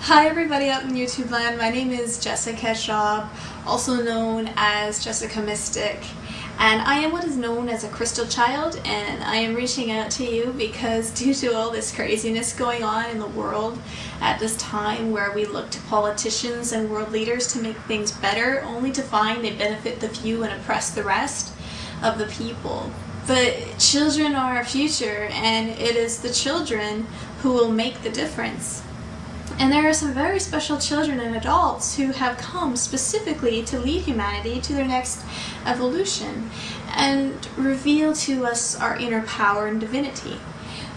Hi everybody out in YouTube land, my name is Jessica Schab, also known as Jessica Mystic, and I am what is known as a crystal child, and I am reaching out to you because due to all this craziness going on in the world at this time where we look to politicians and world leaders to make things better only to find they benefit the few and oppress the rest of the people. But children are our future, and it is the children who will make the difference. And there are some very special children and adults who have come specifically to lead humanity to their next evolution and reveal to us our inner power and divinity.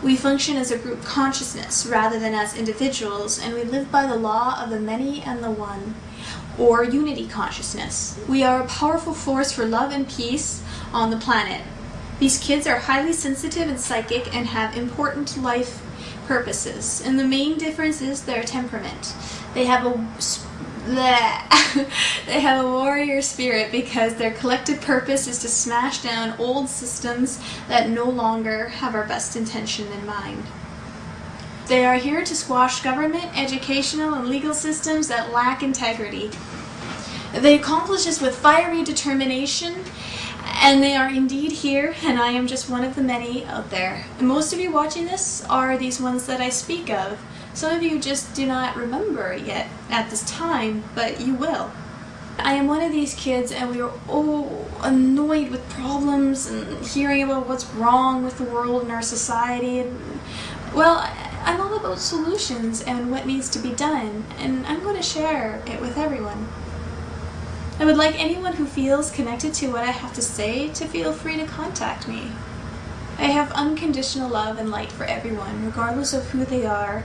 We function as a group consciousness rather than as individuals, and we live by the law of the many and the one, or unity consciousness. We are a powerful force for love and peace on the planet. These kids are highly sensitive and psychic and have important life purposes, and the main difference is their temperament. They have a warrior spirit because their collective purpose is to smash down old systems that no longer have our best intention in mind. They are here to squash government, educational, and legal systems that lack integrity. They accomplish this with fiery determination, and they are indeed here, and I am just one of the many out there. And most of you watching this are these ones that I speak of. Some of you just do not remember yet at this time, but you will. I am one of these kids, and we are annoyed with problems and hearing about what's wrong with the world and our society. And, well, I'm all about solutions and what needs to be done, and I'm going to share it with everyone. I would like anyone who feels connected to what I have to say to feel free to contact me. I have unconditional love and light for everyone, regardless of who they are,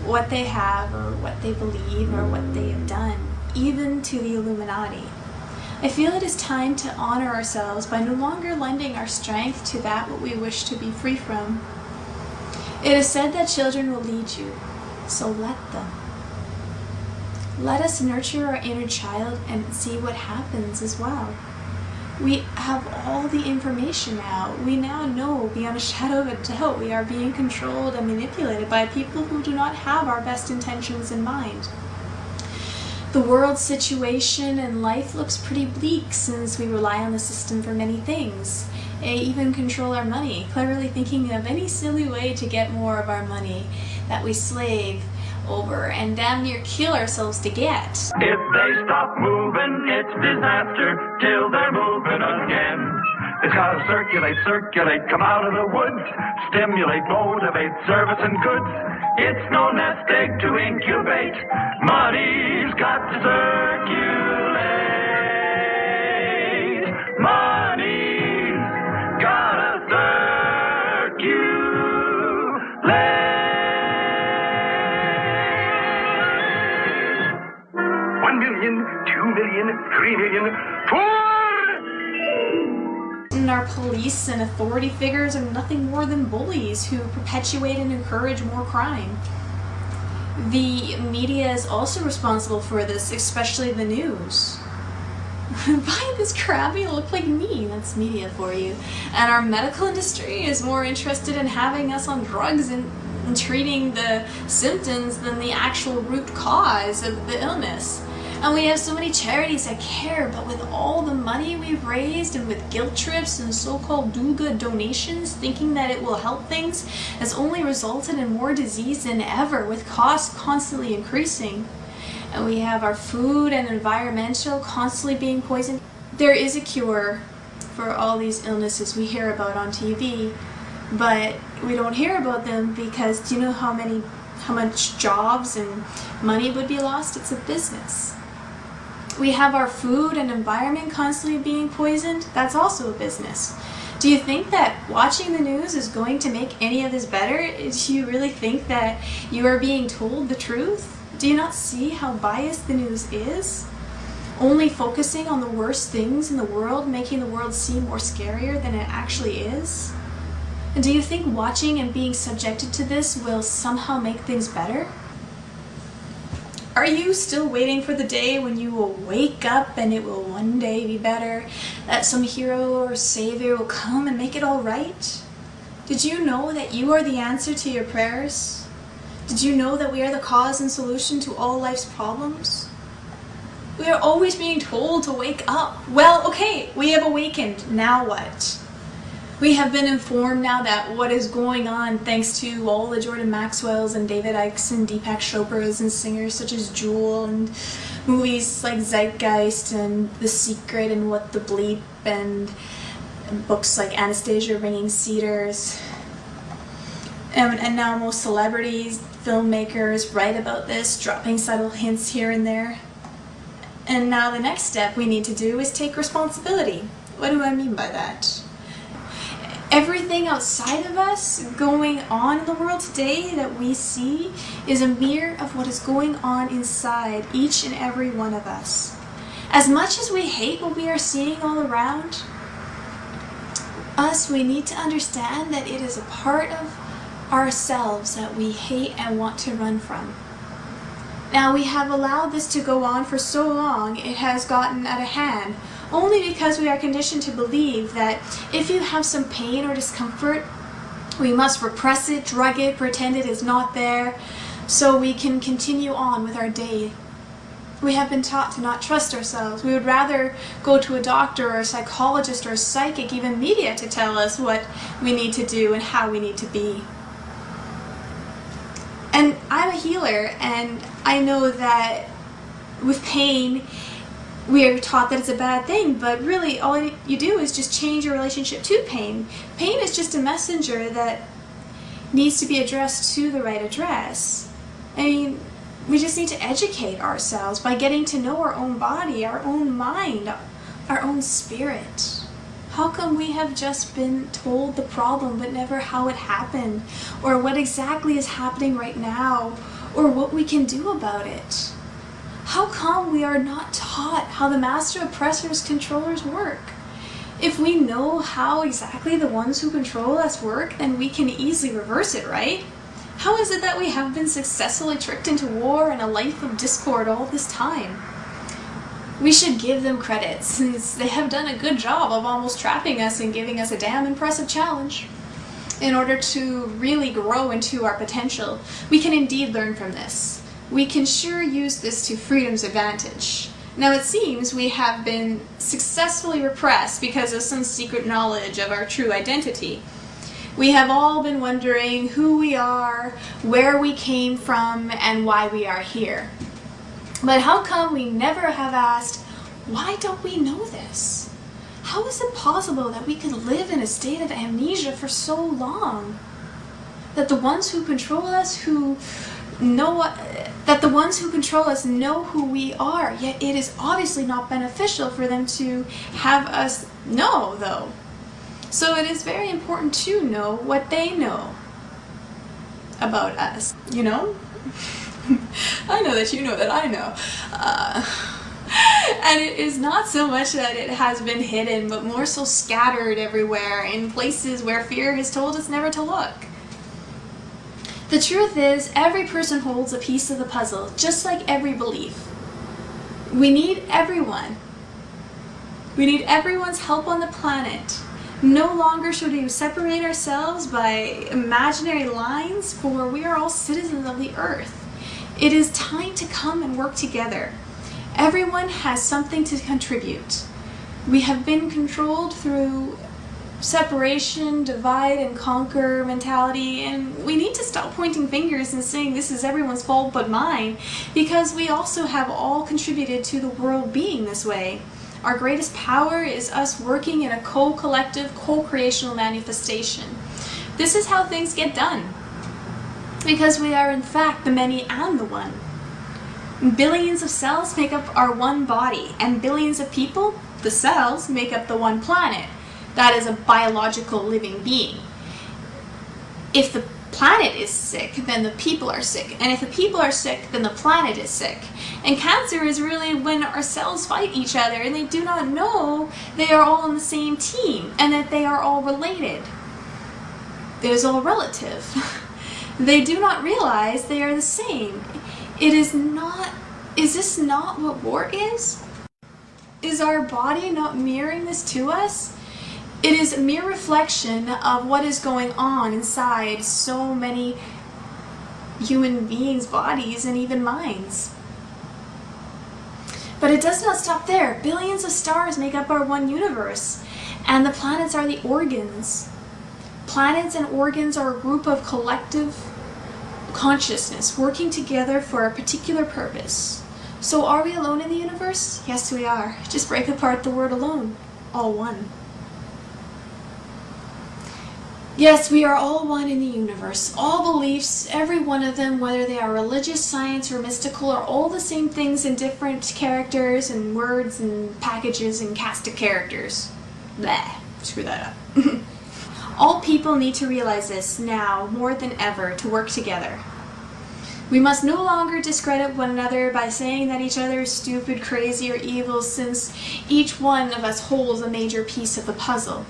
what they have, or what they believe, or what they have done, even to the Illuminati. I feel it is time to honor ourselves by no longer lending our strength to that what we wish to be free from. It is said that children will lead you, so let them. Let us nurture our inner child and see what happens as well. We have all the information now. We now know beyond a shadow of a doubt we are being controlled and manipulated by people who do not have our best intentions in mind. The world situation and life looks pretty bleak since we rely on the system for many things. They even control our money, cleverly thinking of any silly way to get more of our money that we slave over and damn near kill ourselves to get. If they stop moving, it's disaster till they're moving again. It's gotta circulate, come out of the woods, stimulate, motivate, service and goods. It's no nest egg to incubate. Money's got to circulate. Money's gotta circulate. 1 million, 2 million, 3 million, 4! And our police and authority figures are nothing more than bullies who perpetuate and encourage more crime. The media is also responsible for this, especially the news. Buy this crap, you look like me. That's media for you. And our medical industry is more interested in having us on drugs and treating the symptoms than the actual root cause of the illness. And we have so many charities that care, but with all the money we've raised and with guilt trips and so-called do-good donations, thinking that it will help things has only resulted in more disease than ever, with costs constantly increasing. And we have our food and environmental constantly being poisoned. There is a cure for all these illnesses we hear about on TV, but we don't hear about them because do you know how much jobs and money would be lost? It's a business. We have our food and environment constantly being poisoned. That's also a business. Do you think that watching the news is going to make any of this better? Do you really think that you are being told the truth? Do you not see how biased the news is? Only focusing on the worst things in the world, making the world seem more scarier than it actually is? And do you think watching and being subjected to this will somehow make things better? Are you still waiting for the day when you will wake up and it will one day be better? That some hero or savior will come and make it all right? Did you know that you are the answer to your prayers? Did you know that we are the cause and solution to all life's problems? We are always being told to wake up. Well, okay, we have awakened. Now what? We have been informed now that what is going on, thanks to all the Jordan Maxwells and David Icks and Deepak Chopras and singers such as Jewel and movies like Zeitgeist and The Secret and What the Bleep and books like Anastasia Ringing Cedars. And now most celebrities, filmmakers write about this, dropping subtle hints here and there. And now the next step we need to do is take responsibility. What do I mean by that? Everything outside of us going on in the world today that we see is a mirror of what is going on inside each and every one of us. As much as we hate what we are seeing all around us, we need to understand that it is a part of ourselves that we hate and want to run from. Now, we have allowed this to go on for so long, it has gotten out of hand, only because we are conditioned to believe that if you have some pain or discomfort, we must repress it, drug it, pretend it is not there, so we can continue on with our day. We have been taught to not trust ourselves. We would rather go to a doctor or a psychologist or a psychic, even media, to tell us what we need to do and how we need to be. And I'm a healer, and I know that with pain, we are taught that it's a bad thing, but really all you do is just change your relationship to pain. Pain is just a messenger that needs to be addressed to the right address. I mean, we just need to educate ourselves by getting to know our own body, our own mind, our own spirit. How come we have just been told the problem but never how it happened, or what exactly is happening right now, or what we can do about it? How come we are not taught how the master oppressor's controllers work? If we know how exactly the ones who control us work, then we can easily reverse it, right? How is it that we have been successfully tricked into war and a life of discord all this time? We should give them credit, since they have done a good job of almost trapping us and giving us a damn impressive challenge. In order to really grow into our potential, we can indeed learn from this. We can sure use this to freedom's advantage. Now it seems we have been successfully repressed because of some secret knowledge of our true identity. We have all been wondering who we are, where we came from, and why we are here. But how come we never have asked, why don't we know this? How is it possible that we could live in a state of amnesia for so long? That the ones who control us know who we are, yet it is obviously not beneficial for them to have us know, though. So it is very important to know what they know about us, you know? I know that you know that I know. And it is not so much that it has been hidden, but more so scattered everywhere in places where fear has told us never to look. The truth is, every person holds a piece of the puzzle, just like every belief. We need everyone. We need everyone's help on the planet. No longer should we separate ourselves by imaginary lines, for we are all citizens of the earth. It is time to come and work together. Everyone has something to contribute. We have been controlled through separation, divide and conquer mentality, and we need to stop pointing fingers and saying this is everyone's fault but mine, because we also have all contributed to the world being this way. Our greatest power is us working in a co-collective, co-creational manifestation. This is how things get done, because we are in fact the many and the one. Billions of cells make up our one body, and billions of people, the cells, make up the one planet. That is a biological living being. If the planet is sick, then the people are sick. And if the people are sick, then the planet is sick. And cancer is really when our cells fight each other and they do not know they are all on the same team and that they are all related. It is all relative. They do not realize they are the same. Is this not what war is? Is our body not mirroring this to us? It is a mere reflection of what is going on inside so many human beings' bodies and even minds. But it does not stop there. Billions of stars make up our one universe, and the planets are the organs. Planets and organs are a group of collective consciousness working together for a particular purpose. So are we alone in the universe? Yes, we are. Just break apart the word alone. All one. Yes, we are all one in the universe. All beliefs, every one of them, whether they are religious, science, or mystical, are all the same things in different characters and words and packages and cast of characters. Bleh. Screw that up. All people need to realize this now more than ever to work together. We must no longer discredit one another by saying that each other is stupid, crazy, or evil, since each one of us holds a major piece of the puzzle.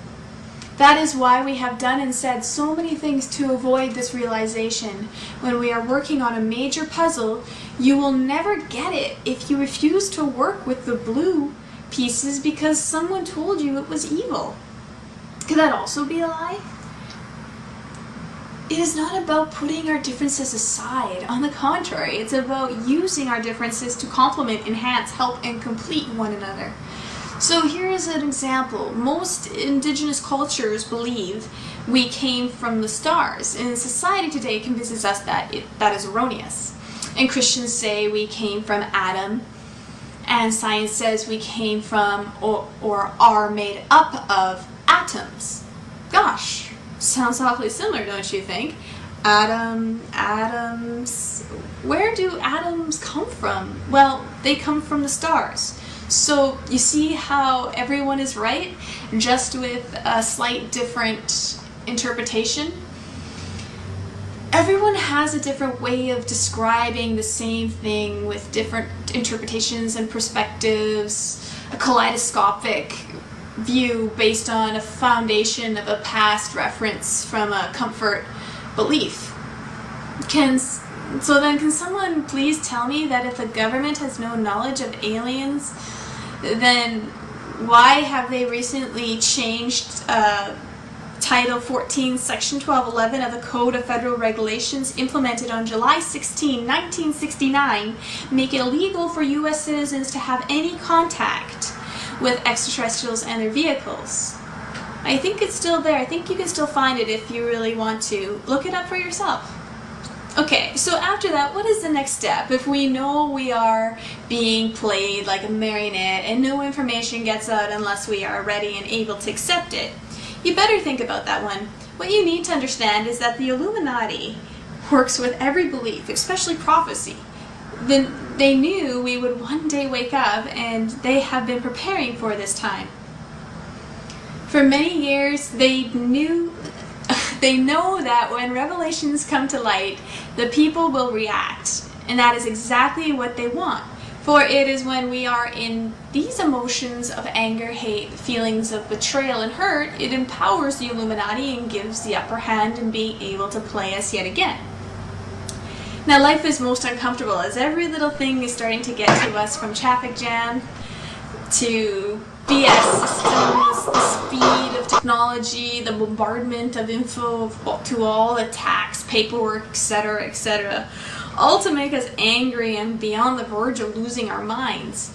That is why we have done and said so many things to avoid this realization. When we are working on a major puzzle, you will never get it if you refuse to work with the blue pieces because someone told you it was evil. Could that also be a lie? It is not about putting our differences aside. On the contrary, it's about using our differences to complement, enhance, help, and complete one another. So here is an example. Most indigenous cultures believe we came from the stars, and society today convinces us that that is erroneous. And Christians say we came from Adam, and science says we came from or are made up of atoms. Gosh, sounds awfully similar, don't you think? Atoms. Where do atoms come from? Well, they come from the stars. So you see how everyone is right, just with a slight different interpretation? Everyone has a different way of describing the same thing with different interpretations and perspectives, a kaleidoscopic view based on a foundation of a past reference from a comfort belief. Can someone please tell me that if the government has no knowledge of aliens, then why have they recently changed Title 14, Section 1211 of the Code of Federal Regulations implemented on July 16, 1969, make it illegal for U.S. citizens to have any contact with extraterrestrials and their vehicles? I think it's still there. I think you can still find it if you really want to. Look it up for yourself. Okay, so after that, what is the next step? If we know we are being played like a marionette and no information gets out unless we are ready and able to accept it, you better think about that one. What you need to understand is that the Illuminati works with every belief, especially prophecy. Then they knew we would one day wake up, and they have been preparing for this time. For many years, they know that when revelations come to light, the people will react, and that is exactly what they want. For it is when we are in these emotions of anger, hate, feelings of betrayal and hurt, it empowers the Illuminati and gives the upper hand in being able to play us yet again. Now life is most uncomfortable as every little thing is starting to get to us, from traffic jam to BS systems, the speed of technology, the bombardment of info, to all the tax, paperwork, etc., etc., all to make us angry and beyond the verge of losing our minds.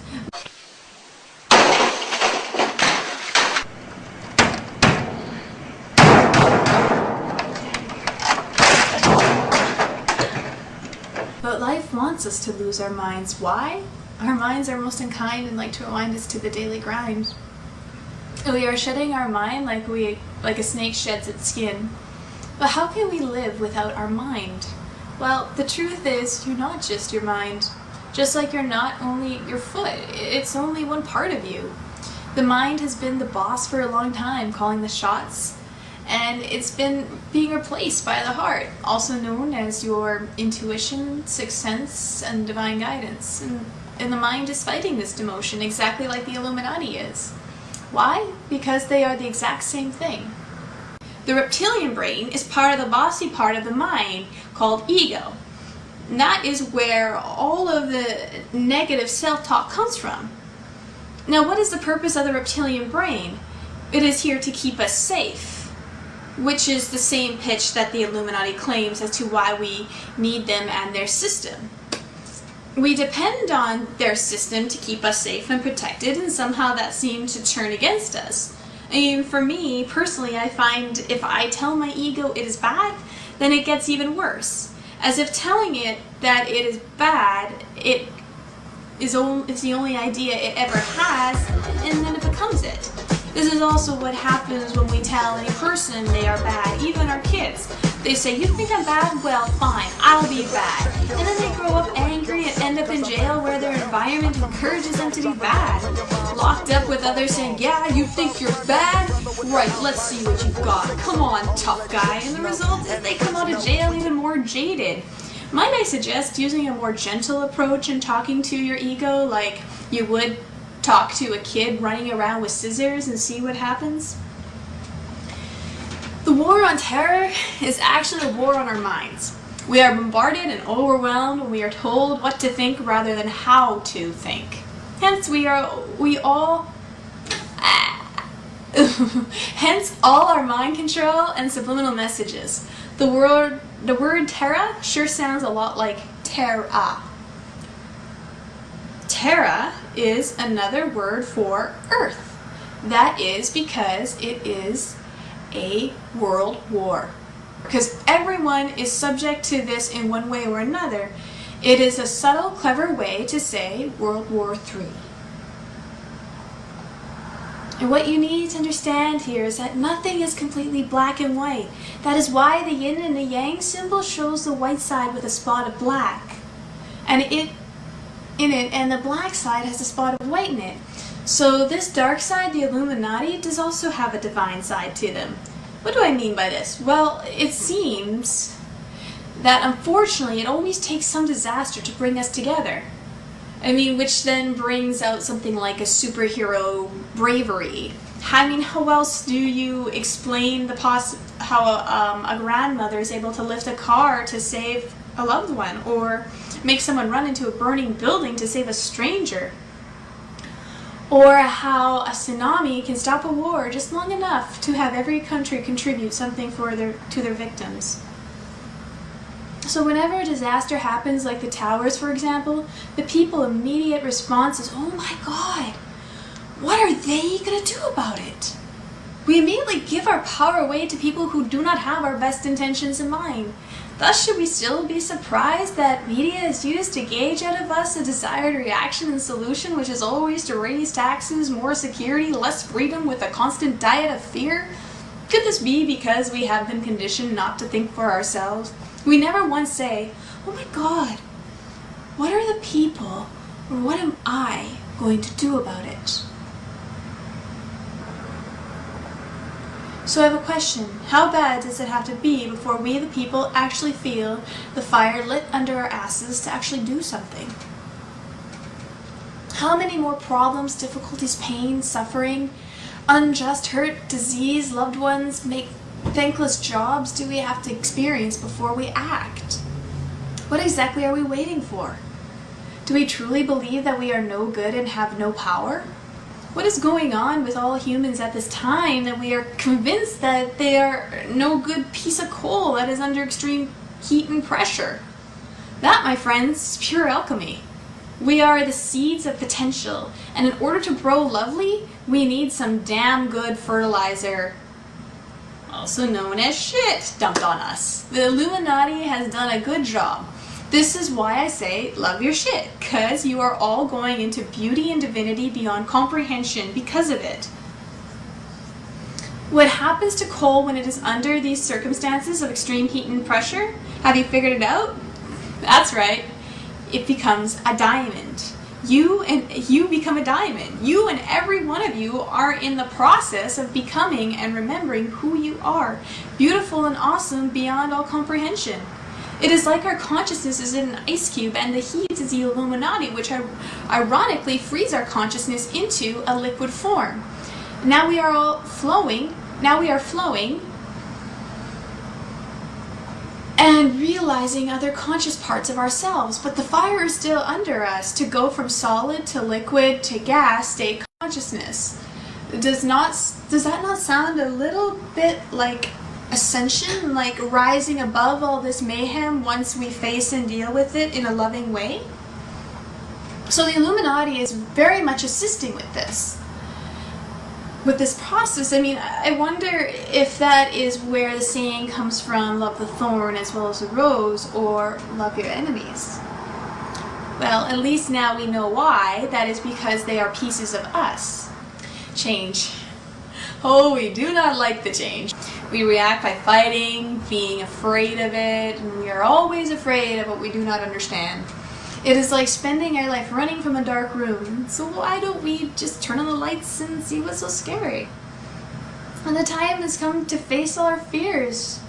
But life wants us to lose our minds. Why? Our minds are most unkind and like to remind us to the daily grind. We are shedding our mind like a snake sheds its skin. But how can we live without our mind? Well, the truth is, you're not just your mind. Just like you're not only your foot, it's only one part of you. The mind has been the boss for a long time, calling the shots, and it's been being replaced by the heart, also known as your intuition, sixth sense, and divine guidance. And the mind is fighting this demotion exactly like the Illuminati is. Why? Because they are the exact same thing. The reptilian brain is part of the bossy part of the mind called ego. And that is where all of the negative self-talk comes from. Now, what is the purpose of the reptilian brain? It is here to keep us safe. which is the same pitch that the Illuminati claims as to why we need them and their system. We depend on their system to keep us safe and protected, and somehow that seems to turn against us. I mean, for me, personally, I find if I tell my ego it is bad, then it gets even worse. As if telling it that it is bad, it's the only idea it ever has, and then it becomes it. This is also what happens when we tell any person they are bad, even our kids. They say, you think I'm bad? Well, fine, I'll be bad. And then they grow up angry and end up in jail where their environment encourages them to be bad. Locked up with others saying, yeah, you think you're bad? Right, let's see what you've got. Come on, tough guy. And the result is they come out of jail even more jaded. Might I suggest using a more gentle approach in talking to your ego, like you would talk to a kid running around with scissors, and see what happens? The war on terror is actually a war on our minds. We are bombarded and overwhelmed when we are told what to think rather than how to think. Hence hence all our mind control and subliminal messages. The word terra sure sounds a lot like terra. Terra is another word for earth. That is because it is a world war. Because everyone is subject to this in one way or another. It is a subtle, clever way to say World War III. And what you need to understand here is that nothing is completely black and white. That is why the yin and the yang symbol shows the white side with a spot of black. And the black side has a spot of white in it. So this dark side, the Illuminati, does also have a divine side to them. What do I mean by this? Well, it seems that unfortunately it always takes some disaster to bring us together. I mean, which then brings out something like a superhero bravery. I mean, how else do you explain how a grandmother is able to lift a car to save a loved one, or make someone run into a burning building to save a stranger? Or how a tsunami can stop a war just long enough to have every country contribute something to their victims. So whenever a disaster happens, like the towers for example, the people's immediate response is, oh my God, what are they going to do about it? We immediately give our power away to people who do not have our best intentions in mind. Thus, should we still be surprised that media is used to gauge out of us a desired reaction and solution, which is always to raise taxes, more security, less freedom with a constant diet of fear? Could this be because we have been conditioned not to think for ourselves? We never once say, oh my God, what are the people, or what am I going to do about it? So I have a question. How bad does it have to be before we the people actually feel the fire lit under our asses to actually do something? How many more problems, difficulties, pain, suffering, unjust hurt, disease, loved ones, thankless jobs do we have to experience before we act? What exactly are we waiting for? Do we truly believe that we are no good and have no power? What is going on with all humans at this time that we are convinced that they are no good piece of coal that is under extreme heat and pressure? That, my friends, is pure alchemy. We are the seeds of potential, and in order to grow lovely, we need some damn good fertilizer, also known as shit, dumped on us. The Illuminati has done a good job. This is why I say love your shit, because you are all going into beauty and divinity beyond comprehension because of it. What happens to coal when it is under these circumstances of extreme heat and pressure? Have you figured it out? That's right. It becomes a diamond. You become a diamond. You and every one of you are in the process of becoming and remembering who you are, beautiful and awesome beyond all comprehension. It is like our consciousness is in an ice cube and the heat is the Illuminati, which ironically frees our consciousness into a liquid form. Now we are all flowing. Now we are flowing and realizing other conscious parts of ourselves, but the fire is still under us to go from solid to liquid to gas state consciousness. Does that not sound a little bit like ascension, like rising above all this mayhem once we face and deal with it in a loving way. So the Illuminati is very much assisting with this process. I mean, I wonder if that is where the saying comes from, love the thorn as well as the rose, or love your enemies. Well, at least now we know why. That is because they are pieces of us. Change. Oh, we do not like the change. We react by fighting, being afraid of it, and we are always afraid of what we do not understand. It is like spending our life running from a dark room, so why don't we just turn on the lights and see what's so scary? And the time has come to face all our fears,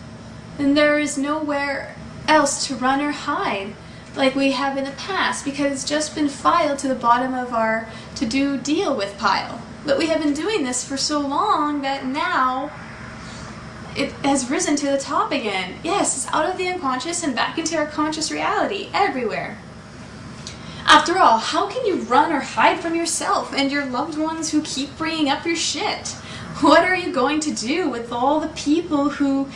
and there is nowhere else to run or hide like we have in the past, because it's just been filed to the bottom of our to-do deal with pile. But we have been doing this for so long that now it has risen to the top again. Yes, it's out of the unconscious and back into our conscious reality, everywhere. After all, how can you run or hide from yourself and your loved ones who keep bringing up your shit? What are you going to do with all the people who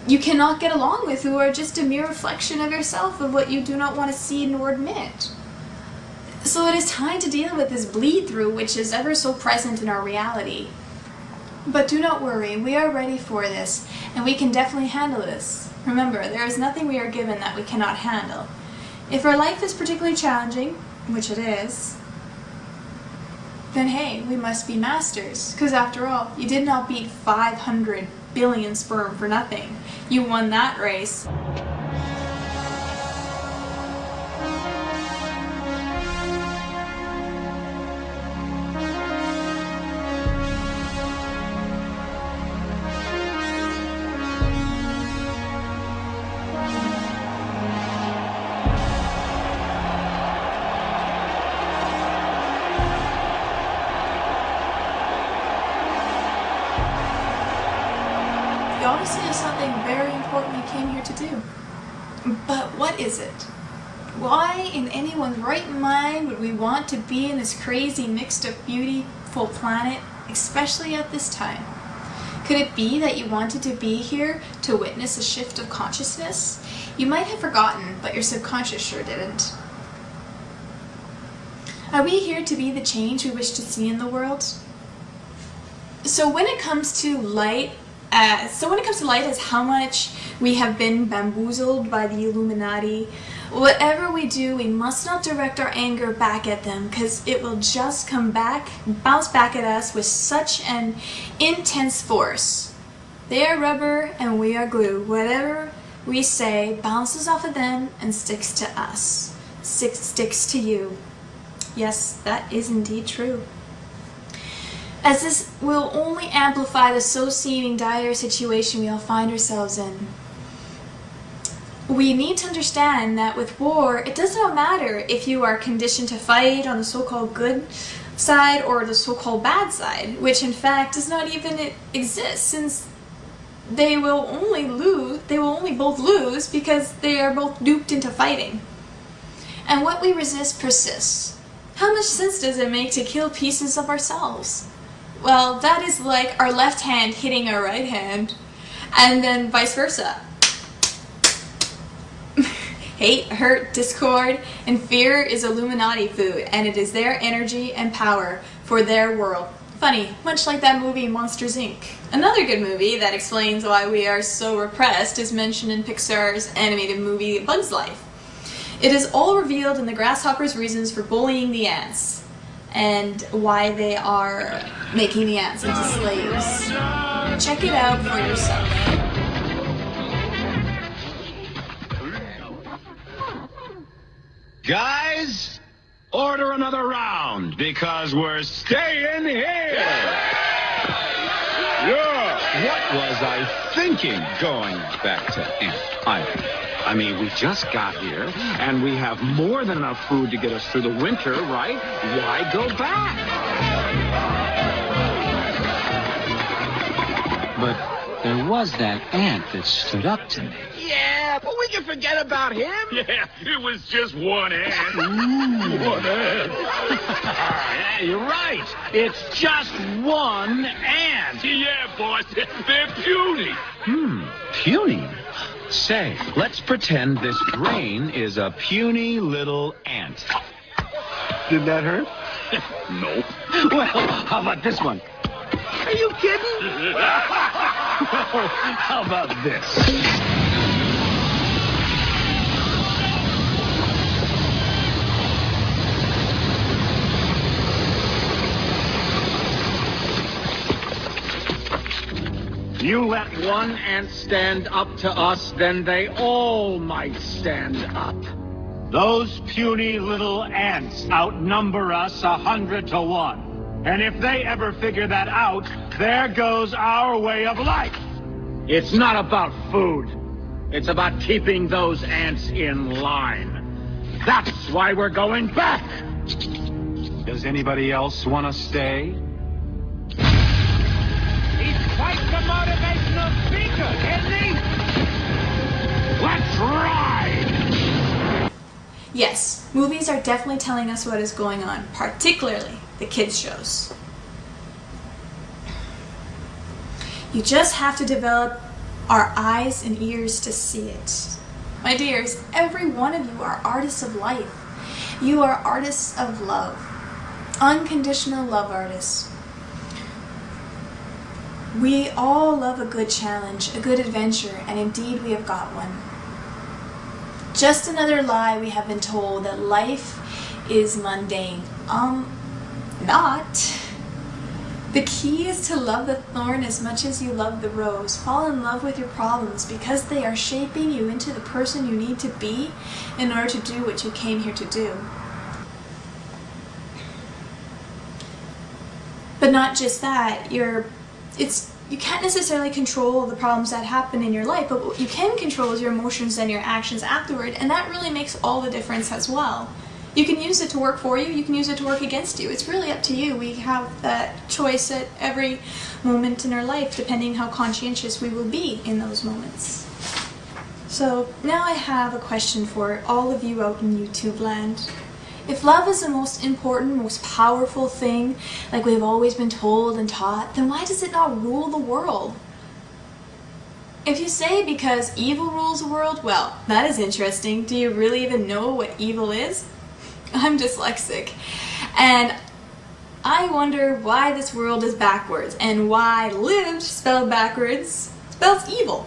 you cannot get along with, who are just a mere reflection of yourself, of what you do not want to see nor admit? So it is time to deal with this bleed through which is ever so present in our reality. But do not worry, we are ready for this, and we can definitely handle this. Remember, there is nothing we are given that we cannot handle. If our life is particularly challenging, which it is, then hey, we must be masters. Because after all, you did not beat 500 billion sperm for nothing. You won that race. You obviously have something very important you came here to do. But what is it? Why in anyone's right mind would we want to be in this crazy mixed up beautiful planet, especially at this time? Could it be that you wanted to be here to witness a shift of consciousness? You might have forgotten, but your subconscious sure didn't. Are we here to be the change we wish to see in the world? So when it comes to light as how much we have been bamboozled by the Illuminati, whatever we do, we must not direct our anger back at them, because it will just bounce back at us with such an intense force. They are rubber and we are glue. Whatever we say bounces off of them and sticks to us. Sticks to you. Yes, that is indeed true. As this will only amplify the so seeming dire situation we all find ourselves in. We need to understand that with war, it does not matter if you are conditioned to fight on the so-called good side or the so-called bad side, which in fact does not even exist, since they will only both lose because they are both duped into fighting. And what we resist persists. How much sense does it make to kill pieces of ourselves? Well, that is like our left hand hitting our right hand, and then vice versa. Hate, hurt, discord, and fear is Illuminati food, and it is their energy and power for their world. Funny, much like that movie Monsters, Inc. Another good movie that explains why we are so repressed is mentioned in Pixar's animated movie Bug's Life. It is all revealed in the grasshopper's reasons for bullying the ants, and why they are making the ants into slaves. Check it out for yourself. Guys, order another round, because we're staying here! Yeah! What was I thinking going back to Ant Island? I mean, we just got here, and we have more than enough food to get us through the winter, right? Why go back? But there was that ant that stood up to me. Yeah, but we can forget about him. Yeah, it was just one ant. One ant. Yeah, you're right. It's just one ant. Yeah, boss, they're puny. Puny? Say, let's pretend this brain is a puny little ant. Did that hurt? No. Well, how about this one? Are you kidding? How about this? You let one ant stand up to us, then they all might stand up. Those puny little ants outnumber us 100 to 1. And if they ever figure that out, there goes our way of life. It's not about food. It's about keeping those ants in line. That's why we're going back. Does anybody else want to stay? He's quite the motivational speaker, isn't he? Let's ride! Yes, movies are definitely telling us what is going on, particularly the kids' shows. You just have to develop our eyes and ears to see it. My dears, every one of you are artists of life. You are artists of love. Unconditional love artists. We all love a good challenge, a good adventure, and indeed we have got one. Just another lie we have been told that life is mundane. Not. The key is to love the thorn as much as you love the rose. Fall in love with your problems because they are shaping you into the person you need to be in order to do what you came here to do. But not just that, you can't necessarily control the problems that happen in your life, but what you can control is your emotions and your actions afterward, and that really makes all the difference as well. You can use it to work for you, you can use it to work against you. It's really up to you. We have that choice at every moment in our life, depending how conscientious we will be in those moments. So now I have a question for all of you out in YouTube land. If love is the most important, most powerful thing, like we've always been told and taught, then why does it not rule the world? If you say because evil rules the world, well, that is interesting. Do you really even know what evil is? I'm dyslexic, and I wonder why this world is backwards, and why lived, spelled backwards, spells evil.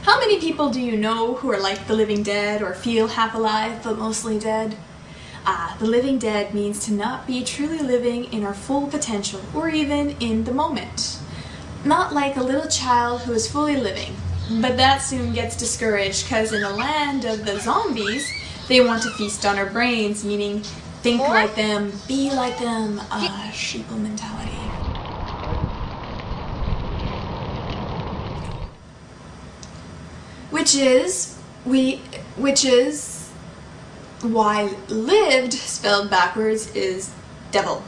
How many people do you know who are like the living dead, or feel half alive but mostly dead? The living dead means to not be truly living in our full potential, or even in the moment. Not like a little child who is fully living, but that soon gets discouraged because in the land of the zombies, they want to feast on our brains, meaning think like them, be like them, sheeple mentality. Which is why lived, spelled backwards, is devil.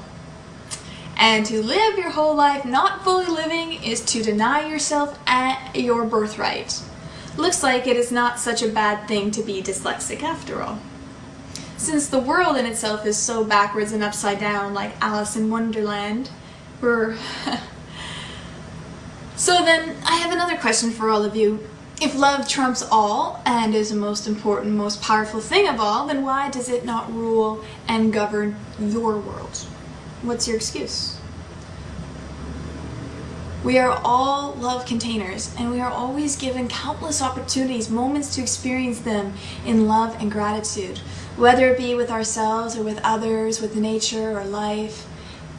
And to live your whole life not fully living is to deny yourself at your birthright. Looks like it is not such a bad thing to be dyslexic after all. Since the world in itself is so backwards and upside down like Alice in Wonderland, So then, I have another question for all of you. If love trumps all, and is the most important, most powerful thing of all, then why does it not rule and govern your world? What's your excuse? We are all love containers, and we are always given countless opportunities, moments to experience them in love and gratitude, whether it be with ourselves or with others, with nature or life.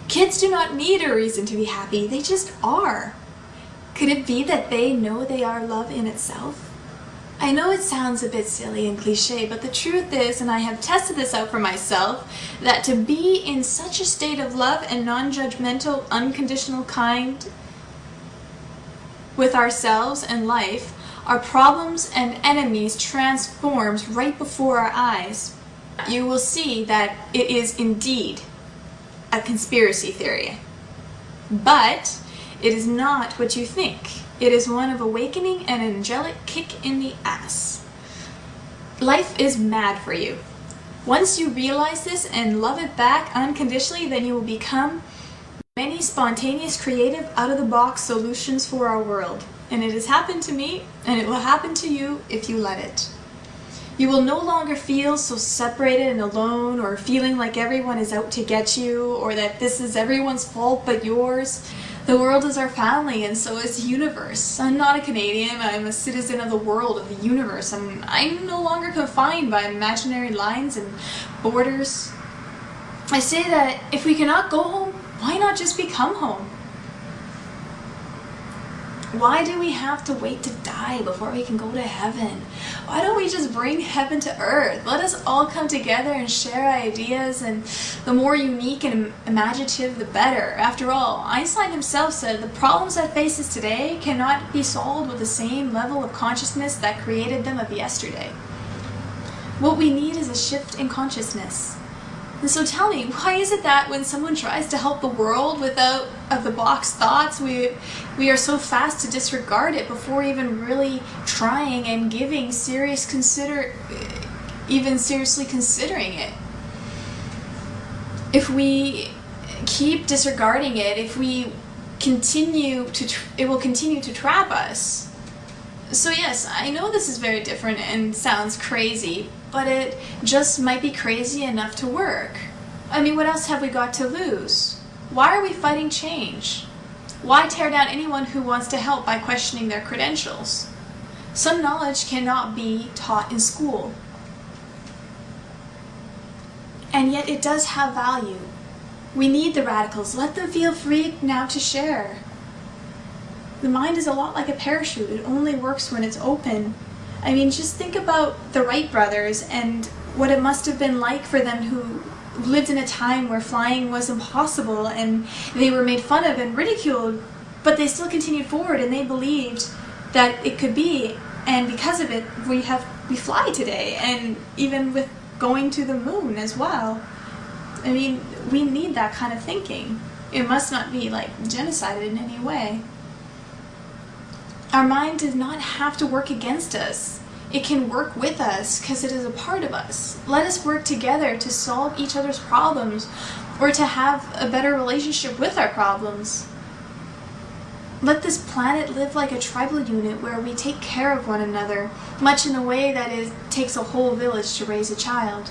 Kids do not need a reason to be happy, they just are. Could it be that they know they are love in itself? I know it sounds a bit silly and cliche, but the truth is, and I have tested this out for myself, that to be in such a state of love and non-judgmental, unconditional kind with ourselves and life, our problems and enemies transforms right before our eyes. You will see that it is indeed a conspiracy theory. But It is not what you think. It is one of awakening and an angelic kick in the ass. Life is mad for you. Once you realize this and love it back unconditionally, then you will become many spontaneous, creative, out-of-the-box solutions for our world. And it has happened to me, and it will happen to you if you let it. You will no longer feel so separated and alone, or feeling like everyone is out to get you, or that this is everyone's fault but yours. The world is our family, and so is the universe. I'm not a Canadian, I'm a citizen of the world, of the universe. I'm no longer confined by imaginary lines and borders. I say that if we cannot go home, why not just become home? Why do we have to wait to die before we can go to heaven? Why don't we just bring heaven to earth? Let us all come together and share ideas, and the more unique and imaginative, the better. After all, Einstein himself said the problems that face us today cannot be solved with the same level of consciousness that created them of yesterday. What we need is a shift in consciousness. And so tell me, why is it that when someone tries to help the world with out-of-the-box thoughts, we are so fast to disregard it before even really trying and giving even seriously considering it? If we keep disregarding it, it will continue to trap us. So yes, I know this is very different and sounds crazy, but it just might be crazy enough to work. I mean, what else have we got to lose? Why are we fighting change? Why tear down anyone who wants to help by questioning their credentials? Some knowledge cannot be taught in school. And yet it does have value. We need the radicals. Let them feel free now to share. The mind is a lot like a parachute. It only works when it's open. I mean, just think about the Wright brothers and what it must have been like for them, who lived in a time where flying was impossible and they were made fun of and ridiculed, but they still continued forward and they believed that it could be. And because of it, we fly today, and even with going to the moon as well. I mean, we need that kind of thinking. It must not be like genocided in any way. Our mind does not have to work against us. It can work with us because it is a part of us. Let us work together to solve each other's problems, or to have a better relationship with our problems. Let this planet live like a tribal unit where we take care of one another, much in the way that it takes a whole village to raise a child.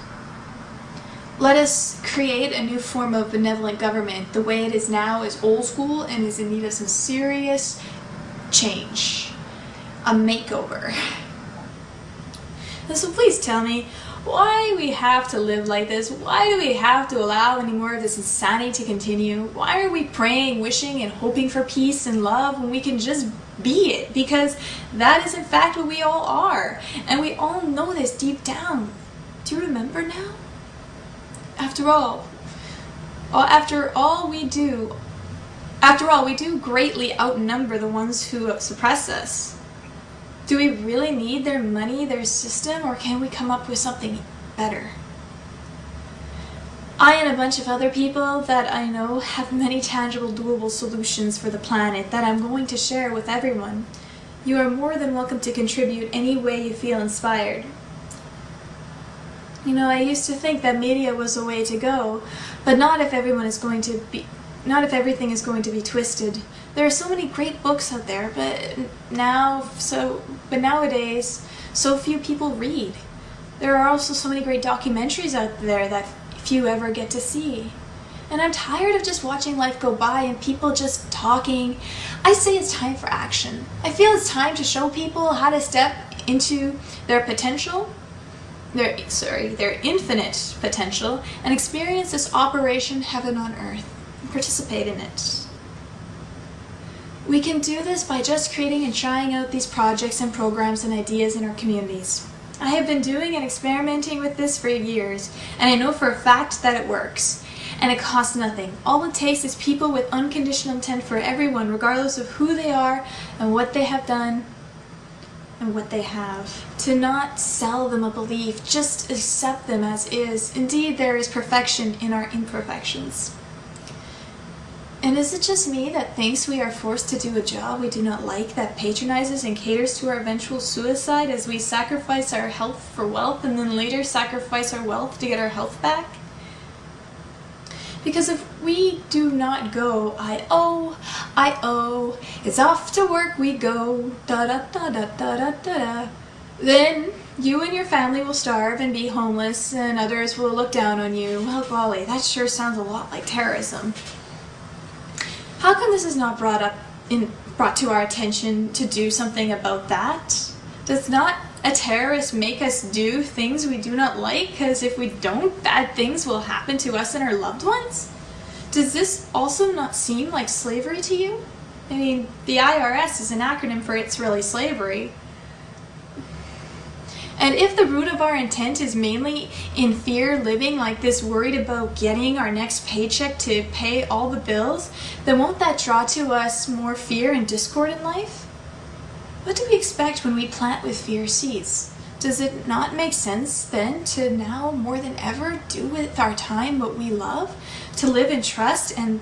Let us create a new form of benevolent government. The way it is now is old school and is in need of some serious change, a makeover. And so please tell me, why do we have to live like this? Why do we have to allow any more of this insanity to continue? Why are we praying, wishing, and hoping for peace and love when we can just be it? Because that is in fact what we all are, and we all know this deep down. Do you remember now? After all, we do greatly outnumber the ones who suppress us. Do we really need their money, their system, or can we come up with something better? I and a bunch of other people that I know have many tangible, doable solutions for the planet that I'm going to share with everyone. You are more than welcome to contribute any way you feel inspired. You know, I used to think that media was the way to go, but not if everything is going to be twisted. There are so many great books out there, but nowadays, so few people read. There are also so many great documentaries out there that few ever get to see. And I'm tired of just watching life go by and people just talking. I say it's time for action. I feel it's time to show people how to step into their potential, their infinite potential, and experience this Operation Heaven on Earth and participate in it. We can do this by just creating and trying out these projects and programs and ideas in our communities. I have been doing and experimenting with this for years, and I know for a fact that it works. And it costs nothing. All it takes is people with unconditional intent for everyone, regardless of who they are and what they have done and what they have. To not sell them a belief, just accept them as is. Indeed, there is perfection in our imperfections. And is it just me that thinks we are forced to do a job we do not like that patronizes and caters to our eventual suicide as we sacrifice our health for wealth and then later sacrifice our wealth to get our health back? Because if we do not go, I owe, it's off to work we go, da da da da da da da da, then you and your family will starve and be homeless and others will look down on you. Well, golly, that sure sounds a lot like terrorism. How come this is not brought to our attention to do something about that? Does not a terrorist make us do things we do not like? Because if we don't, bad things will happen to us and our loved ones? Does this also not seem like slavery to you? I mean, the IRS is an acronym for It's Really Slavery. And if the root of our intent is mainly in fear living like this, worried about getting our next paycheck to pay all the bills, then won't that draw to us more fear and discord in life? What do we expect when we plant with fear seeds? Does it not make sense then to now more than ever do with our time what we love, to live in trust and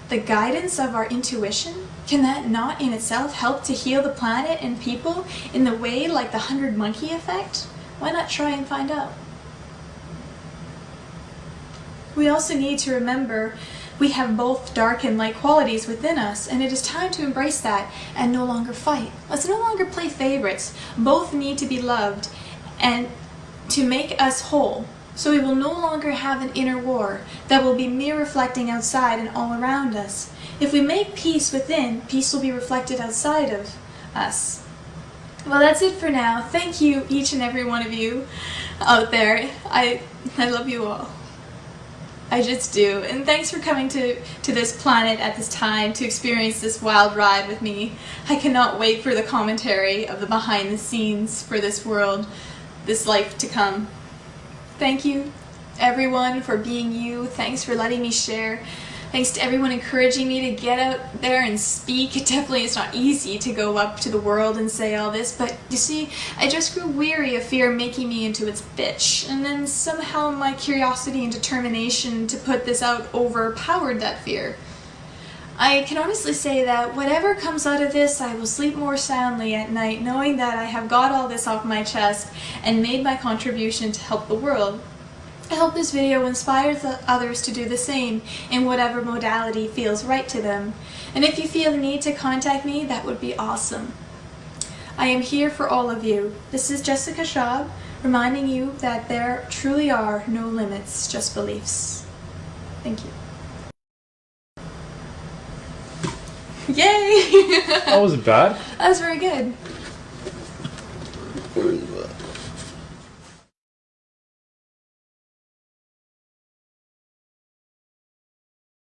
the guidance of our intuition? Can that not in itself help to heal the planet and people in the way like the 100 monkey effect? Why not try and find out? We also need to remember we have both dark and light qualities within us, and it is time to embrace that and no longer fight. Let's no longer play favorites. Both need to be loved and to make us whole. So we will no longer have an inner war that will be mere reflecting outside and all around us. If we make peace within, peace will be reflected outside of us. Well, that's it for now. Thank you, each and every one of you out there. I love you all. I just do. And thanks for coming to this planet at this time to experience this wild ride with me. I cannot wait for the commentary of the behind the scenes for this world, this life to come. Thank you, everyone, for being you. Thanks for letting me share. Thanks to everyone encouraging me to get out there and speak. It definitely is not easy to go up to the world and say all this, but you see, I just grew weary of fear making me into its bitch, and then somehow my curiosity and determination to put this out overpowered that fear. I can honestly say that whatever comes out of this, I will sleep more soundly at night knowing that I have got all this off my chest and made my contribution to help the world. I hope this video inspires others to do the same in whatever modality feels right to them. And if you feel the need to contact me, that would be awesome. I am here for all of you. This is Jessica Schab, reminding you that there truly are no limits, just beliefs. Thank you. Yay! That wasn't bad. That was very good.